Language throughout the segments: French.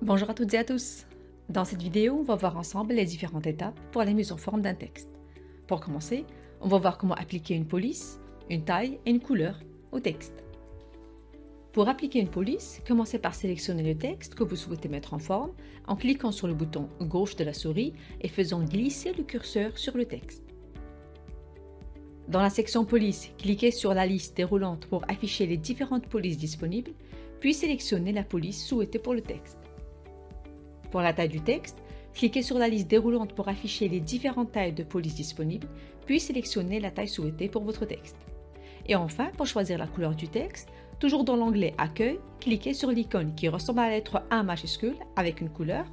Bonjour à toutes et à tous. Dans cette vidéo, on va voir ensemble les différentes étapes pour la mise en forme d'un texte. Pour commencer, on va voir comment appliquer une police, une taille et une couleur au texte. Pour appliquer une police, commencez par sélectionner le texte que vous souhaitez mettre en forme en cliquant sur le bouton gauche de la souris et faisant glisser le curseur sur le texte. Dans la section police, cliquez sur la liste déroulante pour afficher les différentes polices disponibles, puis sélectionnez la police souhaitée pour le texte. Pour la taille du texte, cliquez sur la liste déroulante pour afficher les différentes tailles de police disponibles, puis sélectionnez la taille souhaitée pour votre texte. Et enfin, pour choisir la couleur du texte, toujours dans l'onglet Accueil, cliquez sur l'icône qui ressemble à la lettre A majuscule avec une couleur.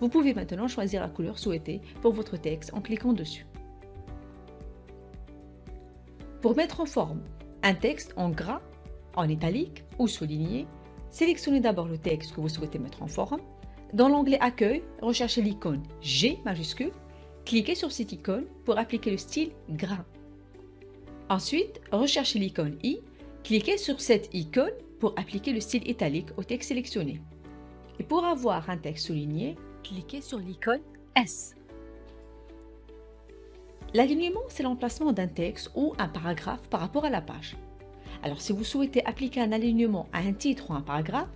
Vous pouvez maintenant choisir la couleur souhaitée pour votre texte en cliquant dessus. Pour mettre en forme un texte en gras, en italique ou souligné, sélectionnez d'abord le texte que vous souhaitez mettre en forme. Dans l'onglet Accueil, recherchez l'icône G majuscule, cliquez sur cette icône pour appliquer le style gras. Ensuite, recherchez l'icône I, cliquez sur cette icône pour appliquer le style italique au texte sélectionné. Et pour avoir un texte souligné, cliquez sur l'icône S. L'alignement, c'est l'emplacement d'un texte ou un paragraphe par rapport à la page. Alors, si vous souhaitez appliquer un alignement à un titre ou un paragraphe,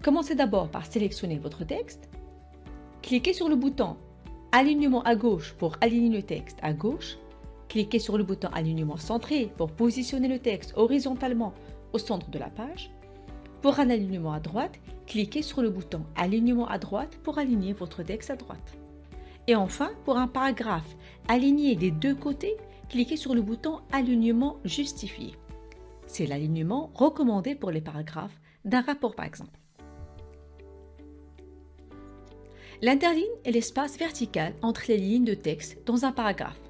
commencez d'abord par sélectionner votre texte. Cliquez sur le bouton Alignement à gauche pour aligner le texte à gauche. Cliquez sur le bouton Alignement centré pour positionner le texte horizontalement au centre de la page. Pour un alignement à droite, cliquez sur le bouton Alignement à droite pour aligner votre texte à droite. Et enfin, pour un paragraphe aligné des deux côtés, cliquez sur le bouton Alignement justifié. C'est l'alignement recommandé pour les paragraphes d'un rapport par exemple. L'interligne est l'espace vertical entre les lignes de texte dans un paragraphe.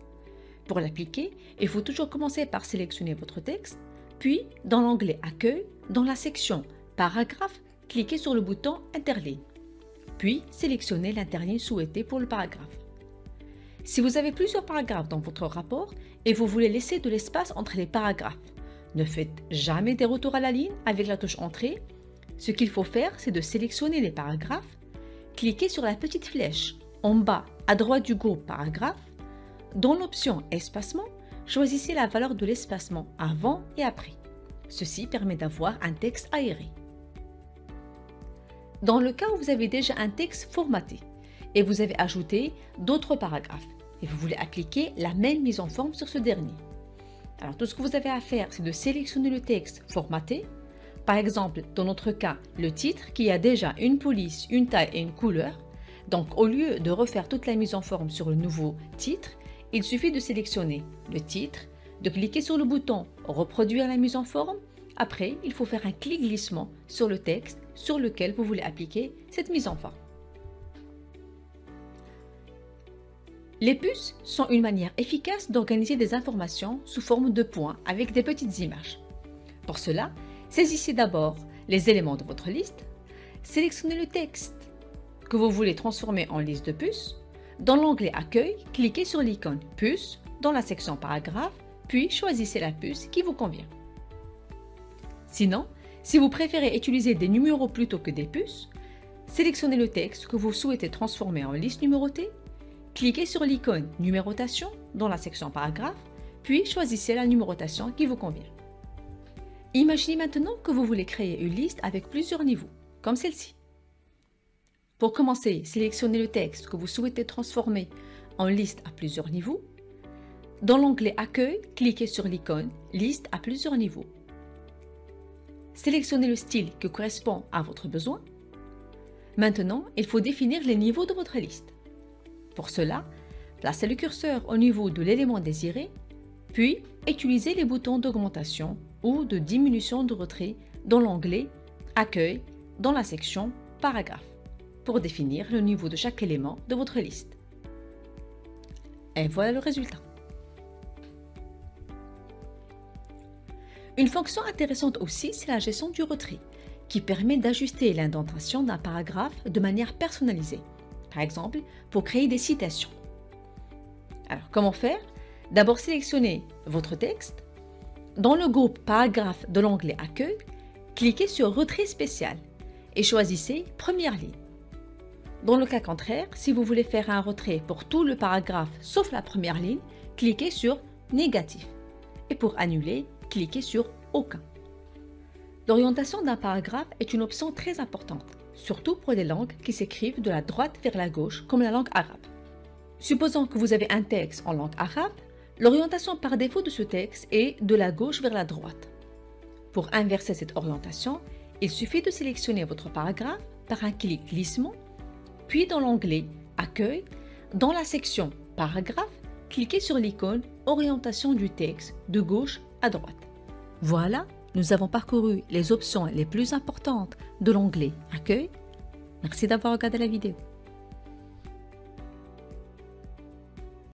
Pour l'appliquer, il faut toujours commencer par sélectionner votre texte, puis dans l'onglet Accueil, dans la section Paragraphe, cliquez sur le bouton Interligne, puis sélectionnez l'interligne souhaitée pour le paragraphe. Si vous avez plusieurs paragraphes dans votre rapport et vous voulez laisser de l'espace entre les paragraphes, ne faites jamais des retours à la ligne avec la touche Entrée. Ce qu'il faut faire, c'est de sélectionner les paragraphes. Cliquez sur la petite flèche en bas à droite du groupe Paragraphe. Dans l'option Espacement, choisissez la valeur de l'espacement avant et après. Ceci permet d'avoir un texte aéré. Dans le cas où vous avez déjà un texte formaté et vous avez ajouté d'autres paragraphes et vous voulez appliquer la même mise en forme sur ce dernier. Alors tout ce que vous avez à faire, c'est de sélectionner le texte formaté. Par exemple, dans notre cas, le titre qui a déjà une police, une taille et une couleur. Donc au lieu de refaire toute la mise en forme sur le nouveau titre, il suffit de sélectionner le titre, de cliquer sur le bouton Reproduire la mise en forme. Après, il faut faire un clic glissement sur le texte sur lequel vous voulez appliquer cette mise en forme. Les puces sont une manière efficace d'organiser des informations sous forme de points avec des petites images. Pour cela, saisissez d'abord les éléments de votre liste, sélectionnez le texte que vous voulez transformer en liste de puces. Dans l'onglet Accueil, cliquez sur l'icône Puce dans la section Paragraphe, puis choisissez la puce qui vous convient. Sinon, si vous préférez utiliser des numéros plutôt que des puces, sélectionnez le texte que vous souhaitez transformer en liste numérotée, cliquez sur l'icône Numérotation dans la section Paragraphe, puis choisissez la numérotation qui vous convient. Imaginez maintenant que vous voulez créer une liste avec plusieurs niveaux, comme celle-ci. Pour commencer, sélectionnez le texte que vous souhaitez transformer en liste à plusieurs niveaux. Dans l'onglet Accueil, cliquez sur l'icône Liste à plusieurs niveaux. Sélectionnez le style qui correspond à votre besoin. Maintenant, il faut définir les niveaux de votre liste. Pour cela, placez le curseur au niveau de l'élément désiré, puis utilisez les boutons d'augmentation ou de diminution de retrait dans l'onglet Accueil dans la section Paragraphe pour définir le niveau de chaque élément de votre liste. Et voilà le résultat. Une fonction intéressante aussi, c'est la gestion du retrait, qui permet d'ajuster l'indentation d'un paragraphe de manière personnalisée. Par exemple, pour créer des citations. Alors, comment faire? D'abord, sélectionnez votre texte. Dans le groupe Paragraphe de l'onglet Accueil, cliquez sur Retrait spécial et choisissez Première ligne. Dans le cas contraire, si vous voulez faire un retrait pour tout le paragraphe sauf la première ligne, cliquez sur Négatif. Et pour annuler, cliquez sur Aucun. L'orientation d'un paragraphe est une option très importante, surtout pour les langues qui s'écrivent de la droite vers la gauche, comme la langue arabe. Supposons que vous avez un texte en langue arabe, l'orientation par défaut de ce texte est de la gauche vers la droite. Pour inverser cette orientation, il suffit de sélectionner votre paragraphe par un clic glissement, puis dans l'onglet Accueil, dans la section Paragraphe, cliquez sur l'icône Orientation du texte de gauche à droite. Voilà, nous avons parcouru les options les plus importantes de l'onglet Accueil. Merci d'avoir regardé la vidéo.